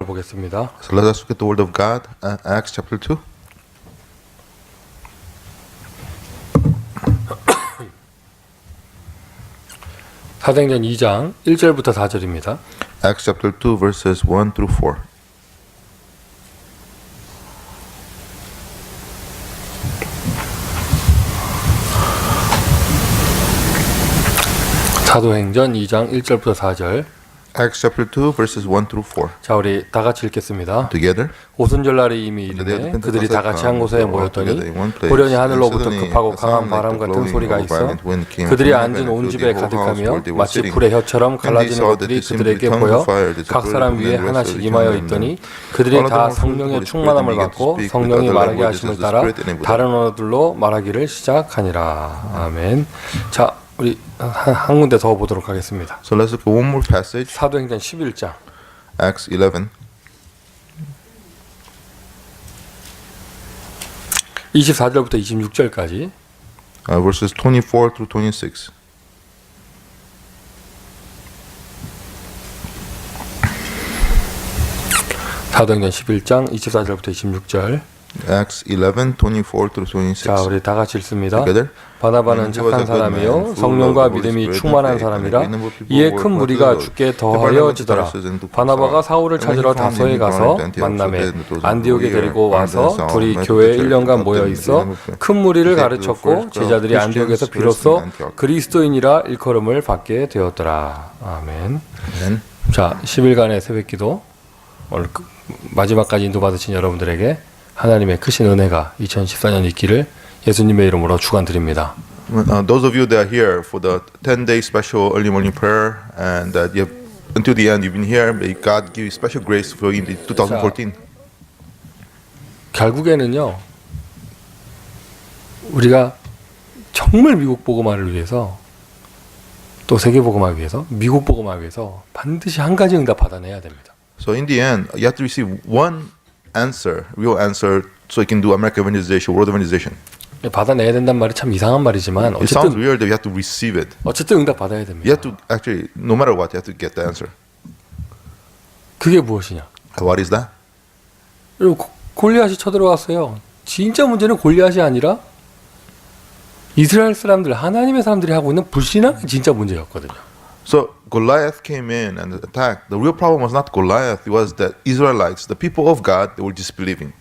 보겠습니다. So let us look at the Word of God, Acts chapter 2. 사도행전 2장 1절부터 4절입니다. Acts chapter 2 verses 1 through 4. 사도행전 2장 1절부터 4절. Acts chapter 2 verses 1 through 4. 자, 우리 다 같이 읽겠습니다. Together. 오순절날이 이미 이르매 그들이 다 같이 한 곳에 모였더니 보려니 하늘로부터 급하고 강한 바람 같은 소리가 있어 그들이 앉은 온 집에 가득하며 마치 불의 혀처럼 갈라지는 것들이 그들에게 보여 각 사람 위에 하나씩 임하여 있더니 그들이 다 성령의 충만함을 받고 성령이 말하게 하심을 따라 다른 언어들로 말하기를 시작하니라. 아멘. 자, 우리 한 군데 더 보도록 하겠습니다. So let's look at one more passage. 사도행전 11장 Acts 11. 24절부터 26절까지. Verses 24 through 26. 사도행전 11장 24절부터 26절. Acts 11, 24 through 26. 자, 우리 다 같이 읽습니다. Together. 바나바는 착한 사람이요 성령과 믿음이 충만한 사람이라 이에 큰 무리가 주께 더하여지더라. 바나바가 사울을 찾으러 다소에 가서 만남에 안디옥에 데리고 와서 둘이 교회에 1년간 모여 있어 큰 무리를 가르쳤고 제자들이 안디옥에서 비로소 그리스도인이라 일컬음을 받게 되었더라. 아멘. 자, 10일간의 새벽기도 오늘 마지막까지 인도받으신 여러분들에게 하나님의 크신 은혜가 2014년 있기를 예수님의 이름으로 축원드립니다. Those of you that are here for the 10-day special early morning prayer and that you have, until the end you've been here, may God give you special grace for in 2014. 결국에는요, 우리가 정말 미국 복음화를 위해서 또 세계 복음화를 위해서 미국 복음화를 위해서 반드시 한 가지 응답 받아내야 됩니다. So in the end, you have to receive one answer, real answer, so you can do American evangelization, world evangelization. 받아내야 된단 말이 참 이상한 말이지만 It sounds 어쨌든 weird that you have to receive it. 어쨌든 응답 받아야 됩니다. You have to actually, no matter what, you have to get the answer. 그게 무엇이냐? What is that? 그리고 골리앗이 쳐들어왔어요. 진짜 문제는 골리앗이 아니라 이스라엘 사람들, 하나님의 사람들이 하고 있는 불신앙이 진짜 문제였거든요. So Goliath came in and attacked. The real problem was not Goliath; it was the Israelites, the people of God, they were disbelieving.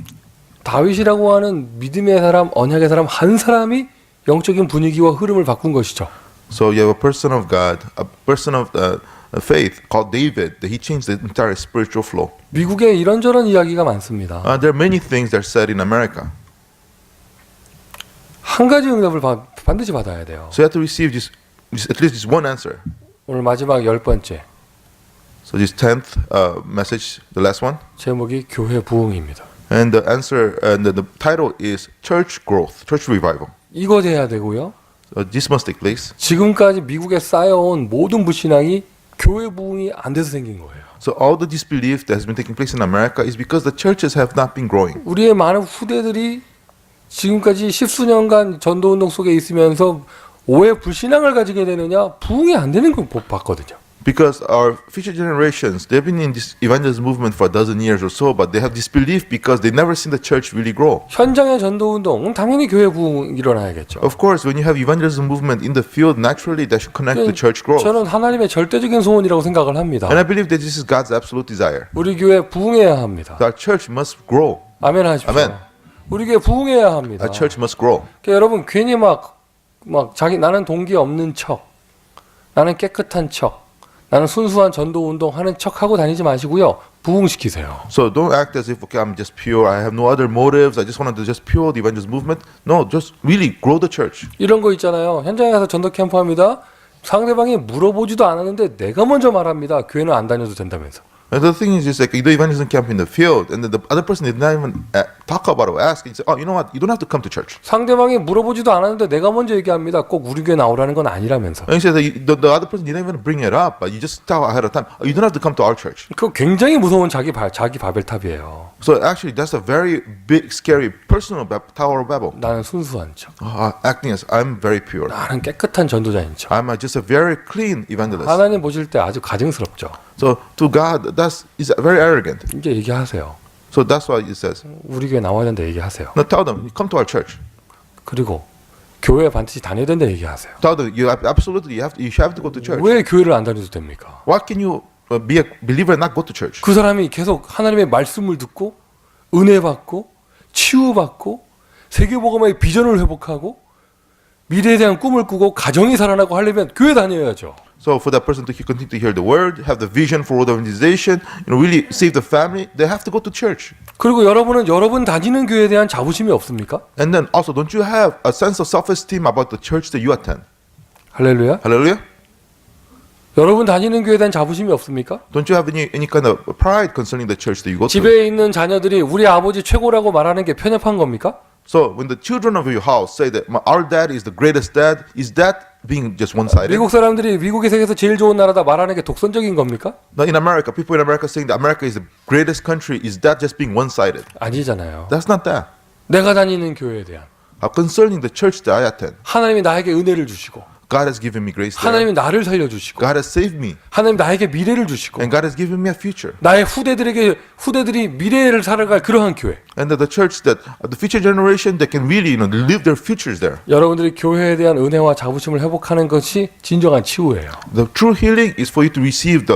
다윗이라고 하는 믿음의 사람, 언약의 사람 한 사람이 영적인 분위기와 흐름을 바꾼 것이죠. So you have a person of God, a person of faith called David. That he changed the entire spiritual flow. 미국에 이런저런 이야기가 많습니다. There are many things that are said in America. 한 가지 응답을 반드시 받아야 돼요. So you have to receive this at least this one answer. 오늘 마지막 10번째. So this 10th message, the last one. 제목이 교회 부흥입니다. And the answer and the title is Church Growth, Church Revival. 이거 돼야 되고요. This must take place. 지금까지 미국에 쌓여온 모든 불신앙이 교회 부흥이 안 돼서 생긴 거예요. So all the disbelief that has been taking place in America is because the churches have not been growing. 우리의 많은 후대들이 지금까지 십수년간 전도운동 속에 있으면서 왜 불신앙을 가지게 되느냐? 부흥이 안 되는 걸 봤거든요. Because our future generations, they've been in this evangelism movement for a dozen years or so, but they have disbelief because they've never seen the church really grow. 현장의 전도운동, 당연히 교회 부흥 일어나야겠죠. Of course, when you have evangelism movement in the field, naturally that should connect to church growth. 저는 하나님의 절대적인 소원이라고 생각을 합니다. And I believe that this is God's absolute desire. 우리 교회 부흥해야 합니다. Our church must grow. 아멘 하십시오. 아멘. 우리 교회 부흥해야 합니다. Our church must grow. 그러니까 여러분 괜히 막 자기 나는 동기 없는 척, 나는 깨끗한 척, 나는 순수한 전도 운동 하는 척 하고 다니지 마시고요. 부흥시키세요. So don't act as if okay, I'm just pure. I have no other motives. I just want to do just pure the evangelism movement. No, just really grow the church. 이런 거 있잖아요. 현장에 가서 전도 캠프 합니다. 상대방이 물어보지도 않았는데 내가 먼저 말합니다. 교회는 안 다녀도 된다면서. And the thing is just like you do evangelism camp in the field, and then the other person did not even talk about it or ask. And say, oh, you know what? You don't have to come to church. 상대방이 물어보지도 않았는데 내가 먼저 얘기합니다. 꼭 우리 교회 나오라는 건 아니라면서. And he said that the other person didn't even bring it up, but you just tell ahead of time. Oh, you don't have to come to our church. 그거 굉장히 무서운 자기 바벨탑이에요. So actually, that's a very big, scary personal Tower of Babel. 나는 순수한 척. Acting as I'm very pure. 나는 깨끗한 전도자인 척. I'm just a very clean evangelist. 하나님 보실 때 아주 가증스럽죠. So to God, that is very arrogant. 이제 얘기하세요. So that's why it says, 우리 교회 나와야 된다 얘기하세요. now tell them, come to our church. 그리고 교회 반드시 다녀야 된다 얘기하세요. Tell them, you have to go to church. 왜 교회를 안 다녀도 됩니까? Why can you be a believer and not go to church? 그 사람이 계속 하나님의 말씀을 듣고 은혜 받고 치유받고 세계복음의 비전을 회복하고 미래에 대한 꿈을 꾸고 가정이 살아나고 하려면 교회 다녀야죠. So for that person to continue to hear the word, have the vision for world organization, really save the family, they have to go to church. 그리고 여러분은 여러분 다니는 교회에 대한 자부심이 없습니까? And then also, don't you have a sense of self-esteem about the church that you attend? 할렐루야. Hallelujah. 여러분 다니는 교회에 대한 자부심이 없습니까? Don't you have any kind of pride concerning the church that you go to? 집에 있는 자녀들이 우리 아버지 최고라고 말하는 게 편협한 겁니까? So when the children of your house say that our dad is the greatest dad, is that being just one-sided? 미국 사람들이 미국이 세계에서 제일 좋은 나라다 말하는 게 독선적인 겁니까? Now in America, people in America saying that America is the greatest country, is that just being one-sided? 아니잖아요. That's not that. 내가 다니는 교회에 대한 Concerning the church that I attend, 하나님이 나에게 은혜를 주시고 God has given me grace there. 하나님이 나를 살려주시고 God has saved me. 하나님 나에게 미래를 주시고 And God has given me a future. 나의 후대들이 미래를 살아갈 그러한 교회. And that the church that the future generation that can really live their futures there. 여러분들이 교회에 대한 은혜와 자부심을 회복하는 것이 진정한 치유예요. The true healing is for you to receive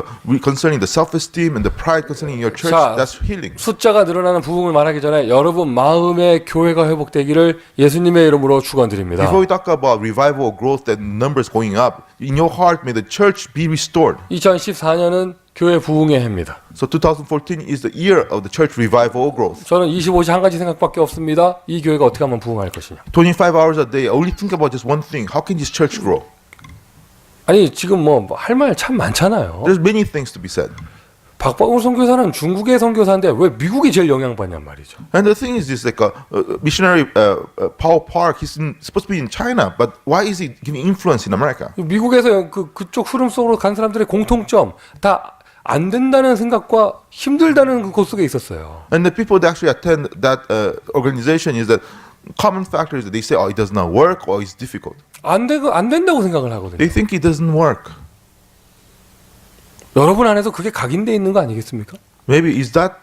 concerning the self-esteem and the pride concerning your church. 자, That's healing. 숫자가 늘어나는 부흥을 말하기 전에 여러분 마음의 교회가 회복되기를 예수님의 이름으로 축원드립니다. Before we talk about revival or growth and numbers going up, in your heart may the church be restored. 2014년은 교회 부흥의 해입니다. So 2014 is the year of the church revival or growth. 저는 25시 한 가지 생각밖에 없습니다. 이 교회가 어떻게 하면 부흥할 것이냐. 25 hours a day, I only think about just one thing. How can this church grow? 아니 지금 뭐 할 말 참 많잖아요. There's many things to be said. 박박울 선교사는 중국의 선교사인데 왜 미국이 제일 영향받냔 말이죠. And the thing is this, like missionary Paul Park, he's supposed to be in China, but why is he giving influence in America? 미국에서 그쪽 흐름 속으로 간 사람들의 공통점 다 안 된다는 생각과 힘들다는 그 곳 속에 있었어요. And the people that actually attend that organization is that common factor is that they say, oh, it does not work or it's difficult. 안 된다고 생각을 하거든요. They think it doesn't work. 여러분 안에서 그게 각인돼 있는 거 아니겠습니까? Maybe is that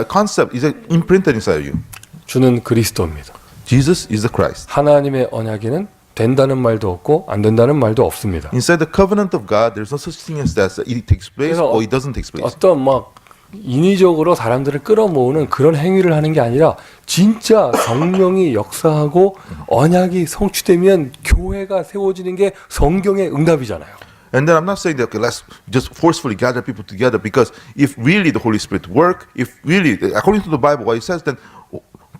concept is imprinted inside you. 주는 그리스도입니다. Jesus is the Christ. 하나님의 언약에는 된다는 말도 없고 안 된다는 말도 없습니다. Inside the covenant of God, there's no such thing as that it takes place 그래서 or it doesn't take place. 어떤 막 인위적으로 사람들을 끌어모으는 그런 행위를 하는 게 아니라 진짜 성령이 역사하고 언약이 성취되면 교회가 세워지는 게 성경의 응답이잖아요. And then I'm not saying that okay, let's just forcefully gather people together, because if really the Holy Spirit work, if really according to the Bible what it says, then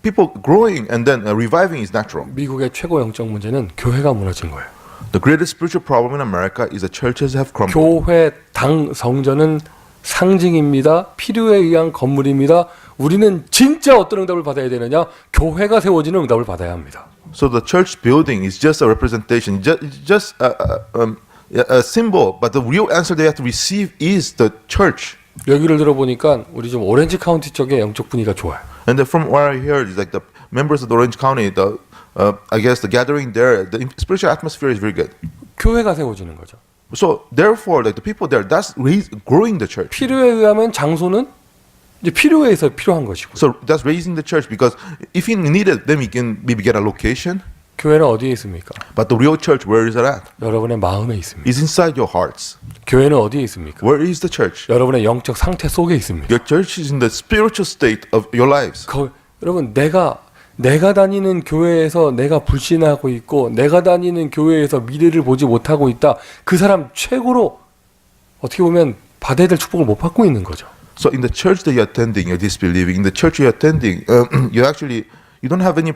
people growing and then reviving is natural. 미국의 최고 영적 문제는 교회가 무너진 거예요. The greatest spiritual problem in America is that churches have crumbled. 교회 당 성전은 상징입니다. 필요에 의한 건물입니다. 우리는 진짜 어떤 응답을 받아야 되느냐? 교회가 세워지는 응답을 받아야 합니다. So the church building is just a representation, just a symbol, but the real answer they have to receive is the church. 여기를 들어보니까 우리 좀 오렌지 카운티 쪽의 영적 분위기가 좋아요. And from what I heard is like the members of the Orange County, I guess the gathering there, the spiritual atmosphere is very good. 교회가 세워지는 거죠. So therefore, like the people there, that's growing the church. 필요에 의하면 장소는 이제 필요에 의해서 필요한 것이고. So that's raising the church, because if he needed, then we can maybe get a location. 교회는 어디에 있습니까? But the real church, where is it at? 여러분의 마음에 있습니다. It's inside your hearts. 교회는 어디에 있습니까? Where is the church? 여러분의 영적 상태 속에 있습니다. Your church is in the spiritual state of your lives. 여러분 내가 다니는 교회에서 내가 불신하고 있고 내가 다니는 교회에서 미래를 보지 못하고 있다. 그 사람 최고로 어떻게 보면 받아야 될 축복을 못 받고 있는 거죠. So in the church that you're attending, you're disbelieving. In the church you're attending, you don't have any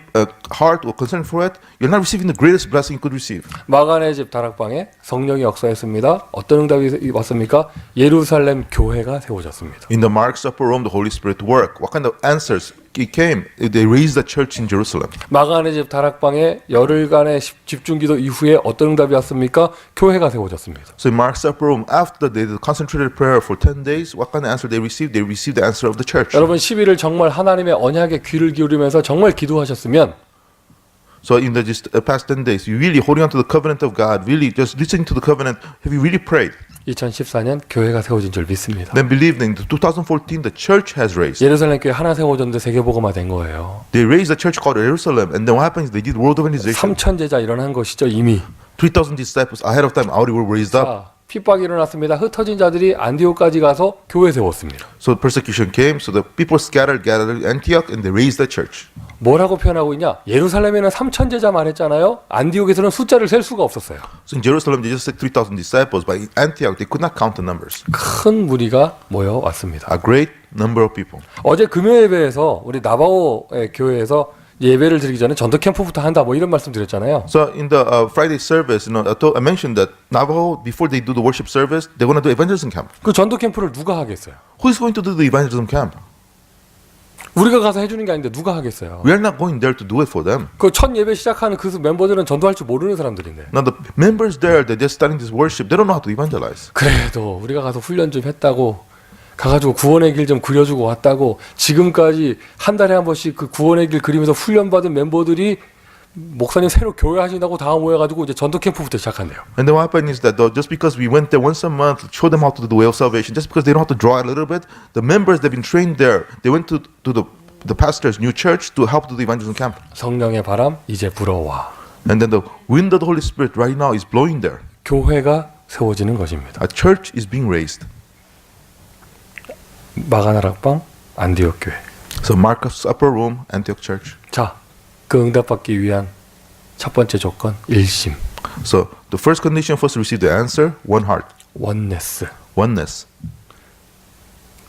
heart or concern for it. You're not receiving the greatest blessing you could receive. 마가네 집 다락방에 성령이 역사했습니다. 어떤 응답이 왔습니까? 예루살렘 교회가 세워졌습니다. In the Mark's upper room, the Holy Spirit worked. What kind of answers came, they raised the church in Jerusalem. 마가네 집 다락방에 열흘간의 집중기도 이후에 어떤 응답이 왔습니까? 교회가 세워졌습니다. So in Mark's upper room, after they did concentrated prayer for 10 days, what kind of answer they received? They received the answer of the church. 여러분 11일 정말 하나님의 언약에 귀를 기울이면서 정말 기도하셨으면 So in the just past 10 days, you really holding on to the covenant of God, really just listening to the covenant, have you really prayed? 2014년 교회가 세워진 줄 믿습니다. Then believe that in 2014, the church has raised. 예루살렘 교회 하나 세워졌는데 세계복음화 된 거예요. They raised a church called Jerusalem, and then what happens? They did world evangelization. 3천 제자 일어난 것이죠 이미. 3,000 disciples ahead of time already were raised up. 자, 핍박이 일어났습니다. 흩어진 자들이 안디옥까지 가서 교회 세웠습니다. So persecution came, so the people gathered Antioch, and they raised the church. 뭐라고 표현하고 있냐? 예루살렘에는 3천 제자만 했잖아요. 안디옥에서는 숫자를 셀 수가 없었어요. So in Jerusalem, they just said 3,000 disciples, but in Antioch, they could not count the numbers. 큰 무리가 모여왔습니다. A great number of people. 어제 금요 예배에서 우리 나바오의 교회에서 예배를 드리기 전에 전도 캠프부터 한다 뭐 이런 말씀 드렸잖아요. So in the Friday service, I mentioned that Navajo, before they do the worship service, they're going to do evangelism camp. 그 전도 캠프를 누가 하겠어요? Who is going to do the evangelism camp? 우리가 가서 해주는 게 아닌데 누가 하겠어요? We are not going there to do it for them. 그 첫 예배 시작하는 그 멤버들은 전도할 줄 모르는 사람들인데. Now the members there, they're just starting this worship. They don't know how to evangelize. 그래도 우리가 가서 훈련 좀 했다고 가가지고 구원의 길 좀 그려주고 왔다고 지금까지 한 달에 한 번씩 그 구원의 길 그리면서 훈련받은 멤버들이 목사님 새로 교회 하신다고 다 모여가지고 이제 전도 캠프부터 시작한대요. And then what happened is that just because we went there once a month, show them how to do the way of salvation, just because they know how to draw a little bit, the members they've been trained there, they went to the pastor's new church to help do the evangelism camp. 성령의 바람 이제 불어와. And then the wind of the Holy Spirit right now is blowing there. 교회가 세워지는 것입니다. A church is being raised. 마가나락방 안디옥 교회. So Marcus Upper Room, Antioch Church. 자, 그 응답받기 위한 첫 번째 조건 일심. So the first condition for us to receive the answer, one heart, 원네스. oneness.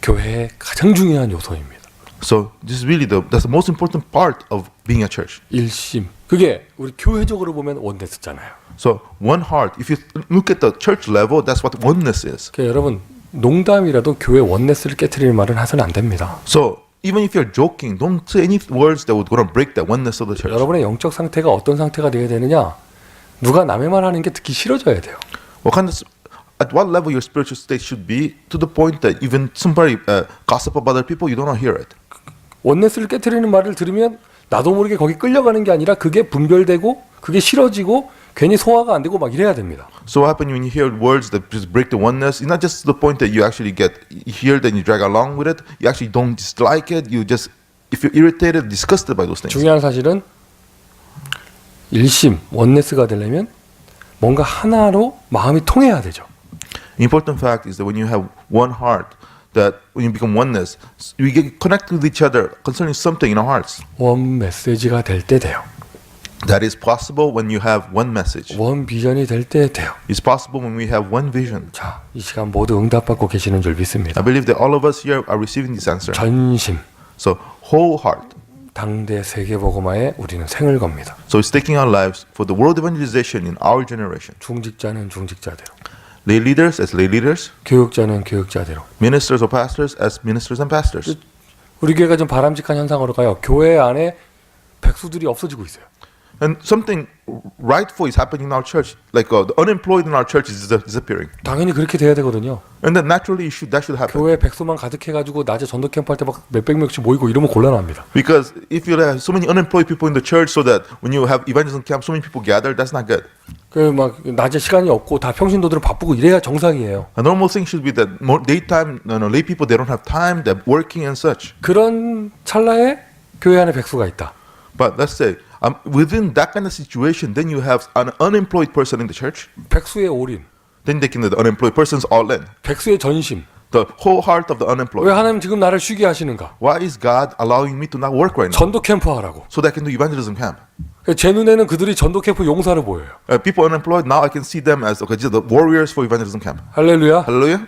교회의 가장 중요한 요소입니다. So this is really that's the most important part of being a church. 일심. 그게 우리 교회적으로 보면 원네스잖아요. So one heart. If you look at the church level, that's what oneness is. 그러니까 여러분 농담이라도 교회 원네스를 깨트리는 말은 하서는 안 됩니다. So even if you're joking, don't say any words that would go and break the oneness of the church. 여러분의 영적 상태가 어떤 상태가 되어야 되느냐? 누가 남의 말 하는 게 듣기 싫어져야 돼요. At what level your spiritual state should be to the point that even somebody gossip about other people, you don't want to hear it. 원네스를 깨트리는 말을 들으면 나도 모르게 거기 끌려가는 게 아니라 그게 분별되고 그게 싫어지고 괜히 소화가 안 되고 막 이래야 됩니다. So what happens when you hear words that just break the oneness? It's not just to the point that you actually hear that you drag along with it. You actually don't dislike it. You just, if you're irritated, disgusted by those things. 중요한 사실은 일심, 원네스가 되려면 뭔가 하나로 마음이 통해야 되죠. Important fact is that when you have one heart, that when you become oneness, we get connected with each other concerning something in our hearts. 원 메시지가 될 때 돼요. That is possible when you have one message. 원 비전이 될 때 돼요. It's possible when we have one vision. 자, 이 시간 모두 응답받고 계시는 줄 I 믿습니다. believe that all of us here are receiving this answer. 전심, So whole heart. 당대 세계복음화에 우리는 생을 겁니다. So it's taking our lives for the world evangelization in our generation. 중직자는 중직자대로, Lay leaders as lay leaders, 교육자는 교육자대로. ministers or pastors as ministers and pastors. 우리 교회가 좀 바람직한 현상으로 가요. 교회 안에 백수들이 없어지고 있어요. And something rightful is happening in our church. Like the unemployed in our church is disappearing. 당연히 그렇게 돼야 되거든요. And then naturally that should happen. 교회 백수만 가득해가지고 낮에 전도 캠프 할 때 막 몇백 명씩 모이고 이러면 곤란합니다. Because if you have so many unemployed people in the church, so that when you have evangelism camp, so many people gather, that's not good. 그 막 낮에 시간이 없고 다 평신도들은 바쁘고 이래야 정상이에요. A normal thing should be that more daytime, lay people, they don't have time, they're working and such. 그런 찰나에 교회 안에 백수가 있다. But let's say within that kind of situation, then you have an unemployed person in the church. 백수의 올인, Then they can the unemployed person's all in. 백수의 전심. The whole heart of the 왜 unemployed. 하나님 지금 나를 쉬게 하시는가? Why is God allowing me to not work right now? 전도 캠프 하라고. So that I can do evangelism camp. 제 눈에는 그들이 전도 캠프 용사로 보여요. People unemployed, now I can see them as okay, the warriors for evangelism camp. 할렐루야. Hallelujah.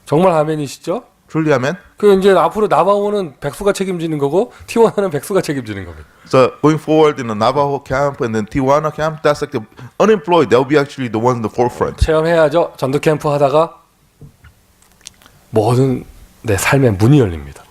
정말 아멘이시죠? Truly amen. 그 이제 앞으로 나바오는 백수가 책임지는 거고 티와나는 백수가 책임지는 겁니다. So going forward in the Navajo camp and then Tijuana camp, that's like the unemployed. They'll be actually the ones in the forefront. 체험해야죠. 전도 캠프 하다가 모든 내 삶의 문이 열립니다.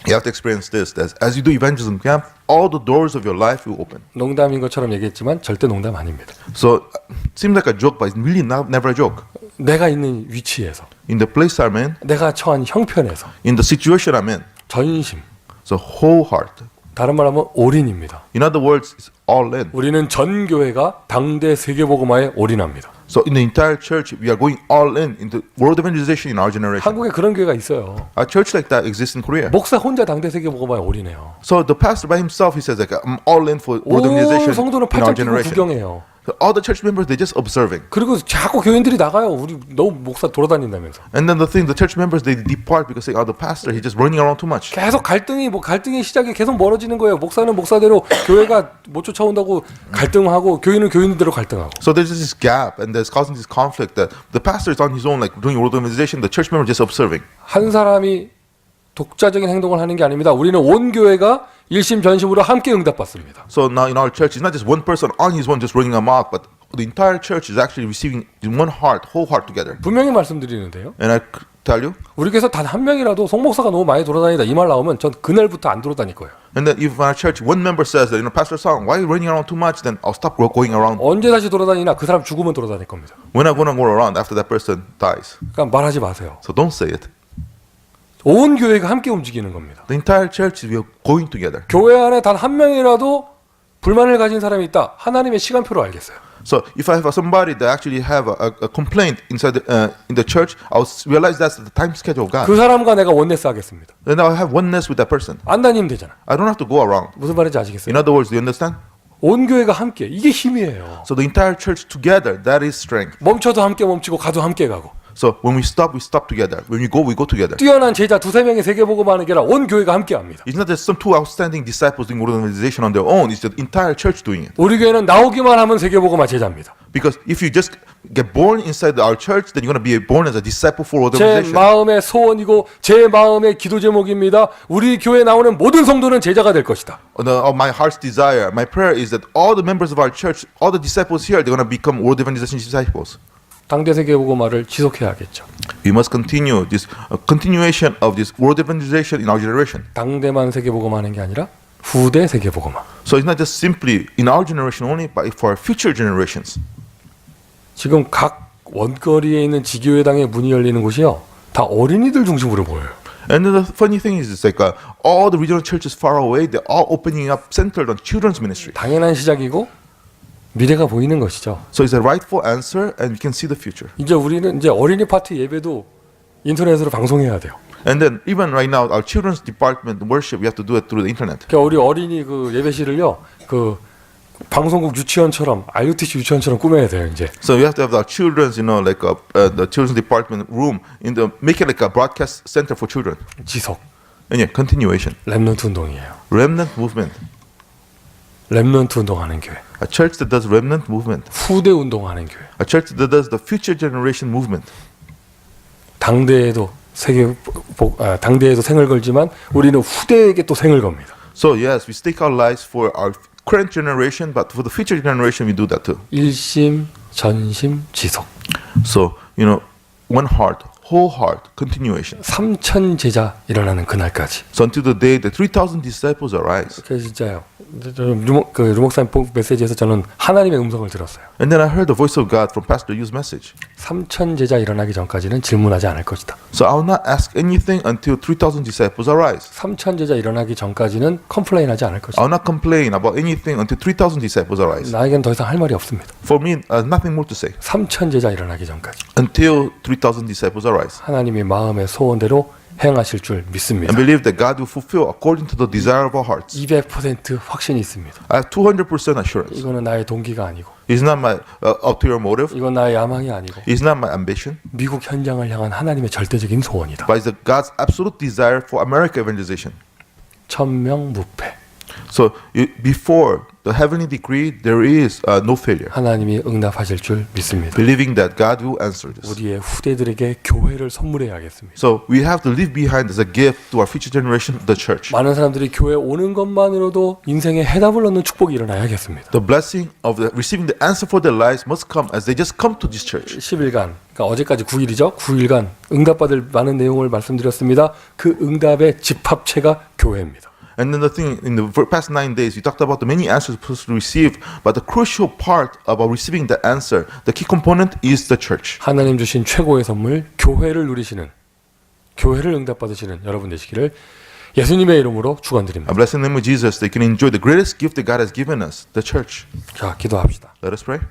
You have to experience this. That as you do evangelism camp, all the doors of your life will open. 농담인 것처럼 얘기했지만 절대 농담 아닙니다. So it seems like a joke, but it's really never a joke. 내가 있는 위치에서, In the place I'm in, 내가 처한 형편에서 in the situation I'm in, 전심, so whole heart. 다른 말하면 올인입니다. In other words, it's all in. 우리는 전 교회가 당대 세계복음화에 올인합니다. So in the entire church, we are going all in into world evangelization in our generation. 한국에 그런 교회가 있어요. A church like that exists in Korea. 목사 혼자 당대 세계복음화에 올인해요. So the pastor by himself, he says like, I'm all in for world 온 evangelization 성도는 in our 팔짱 끼고 generation. 구경해요. So all the church members, they're just observing. 그리고 자꾸 교인들이 나가요. 우리 너무 목사 돌아다닌다면서. And then the church members, they depart because they, the pastor, he's just running around too much. 계속 갈등의 시작이 계속 멀어지는 거예요. 목사는 목사대로 교회가 못 쫓아온다고 갈등하고 교인은 교인대로 갈등하고. So there's this gap and there's causing this conflict that the pastor is on his own, like doing world evangelization, the church member just observing. 한 사람이 독자적인 행동을 하는 게 아닙니다. 우리는 온 교회가 일심전심으로 함께 응답받습니다. So now in our church, it's not just one person on his own just running amok, but the entire church is actually receiving in one heart, whole heart together. 분명히 말씀드리는데요. And I tell you, 우리 교회에서 단 한 명이라도 송 목사가 너무 많이 돌아다니다 이 말 나오면 전 그날부터 안 돌아다닐 거예요. and then if our church, one member says that, Pastor Song, why are you running around too much? Then I'll stop going around. 언제 다시 돌아다니나 그 사람 죽으면 돌아다닐 겁니다. We're not going to go around after that person dies. 그러니까 말하지 마세요. So don't say it. 온 교회가 함께 움직이는 겁니다. The entire church, we are going together. 교회 안에 단 한 명이라도 불만을 가진 사람이 있다. 하나님의 시간표로 알겠어요. So if I have somebody that actually have a complaint inside in the church, I'll realize that's the time schedule of God. 그 사람과 내가 원네스 하겠습니다. Then I'll have oneness with that person. 안 다니면 되잖아. I don't have to go around. 무슨 말인지 아시겠어요? In other words, do you understand? 온 교회가 함께. 이게 힘이에요. So the entire church together, that is strength. 멈춰도 함께 멈추고 가도 함께 가고. So when we stop together. When we go together. 뛰어난 제자 두세 명이 세계복음하는 게 아니라 온 교회가 함께 합니다. It's not just some two outstanding disciples doing world evangelization on their own. It's the entire church doing it. 우리 교회는 나오기만 하면 세계복음화 제자입니다. Because if you just get born inside our church, then you're going to be born as a disciple for world 제 evangelization. 마음의 소원이고 제 마음의 기도 제목입니다. 우리 교회에 나오는 모든 성도는 제자가 될 것이다. My heart's desire, my prayer is that all the members of our church, all the disciples here, they're going to become world evangelization disciples. 당대 세계복음화를 지속해야겠죠. We must continue this continuation of this world evangelization in our generation. 당대만 세계복음화하는 게 아니라 후대 세계복음화. So it's not just simply in our generation only, but for future generations. 지금 각 원거리에 있는 지교회당의 문이 열리는 곳이요. 다 어린이들 중심으로 보여요. And the funny thing is, it's like all the regional churches far away, they're all opening up centered on children's ministry. 당연한 시작이고 미래가 보이는 것이죠. So it's a rightful answer, and we can see the future. 이제 우리는 이제 어린이 파티 예배도 인터넷으로 방송해야 돼요. And then even right now, our children's department worship, we have to do it through the internet. 그러니까 우리 어린이 그 예배실을요, 그 방송국 유치원처럼 RUTC 유치원처럼 꾸며야 돼요 이제. So we have to have our children's, like the children's department room make it like a broadcast center for children. 지속. And yeah, continuation. 렘넌트 운동이에요. Remnant movement. 렘넌트 운동하는 교회. A church that does remnant movement. 후대 운동하는 교회. A church that does the future generation movement. 당대에도 당대에도 생을 걸지만 우리는 후대에게 또 생을 겁니다. So yes, we stake our lives for our current generation, but for the future generation, we do that too. 일심, 전심, 지속. So one heart, whole heart, continuation. 3,000 제자 일어나는 그날까지. So until the day the 3,000 disciples arise. 그래서 진짜요. 류목사님 메시지에서 저는 하나님의 음성을 들었어요. And then I heard the voice of God from Pastor Yu's message. 3,000 제자 일어나기 전까지는 질문하지 않을 것이다. So I will not ask anything until 3,000 disciples arise. 3,000 제자 일어나기 전까지는 컴플레인하지 않을 것이다. I will not complain about anything until 3,000 disciples arise. 나에겐 더 이상 할 말이 없습니다. For me, nothing more to say. 3,000 제자 일어나기 전까지 Until 3,000 disciples arise. 하나님이 마음의 소원대로 행하실 줄 믿습니다. And believe that God will fulfill according to the desire of our hearts. 200% 확신이 있습니다. I have 200% assurance. 이거는 나의 동기가 아니고, It's not my ulterior motive. 이건 나의 야망이 아니고, It's not my ambition. 미국 현장을 향한 하나님의 절대적인 소원이다. But it's God's absolute desire for America evangelization. 1,000명 무패. So before the heavenly decree, there is no failure. 하나님이 응답하실 줄 믿습니다. Believing that God will answer this. 우리의 후대들에게 교회를 선물해야겠습니다. So we have to leave behind as a gift to our future generation, the church. 많은 사람들이 교회 오는 것만으로도 인생에 해답을 얻는 축복이 일어나야겠습니다. The blessing of receiving the answer for their lives must come as they just come to this church. 10일간, 그러니까 어제까지 9일이죠. 9일간 응답받을 많은 내용을 말씀드렸습니다. 그 응답의 집합체가 교회입니다. And then the thing, in the past 9 days, we talked about the many answers we're supposed to receive, but the crucial part about receiving the answer, the key component is the church. 하나님 주신 최고의 선물, 교회를 누리시는, 교회를 응답받으시는 여러분 되시기를 예수님의 이름으로 축원드립니다. I bless in the name of Jesus, they can enjoy the greatest gift that God has given us, the church. 자, 기도합시다. Let us pray.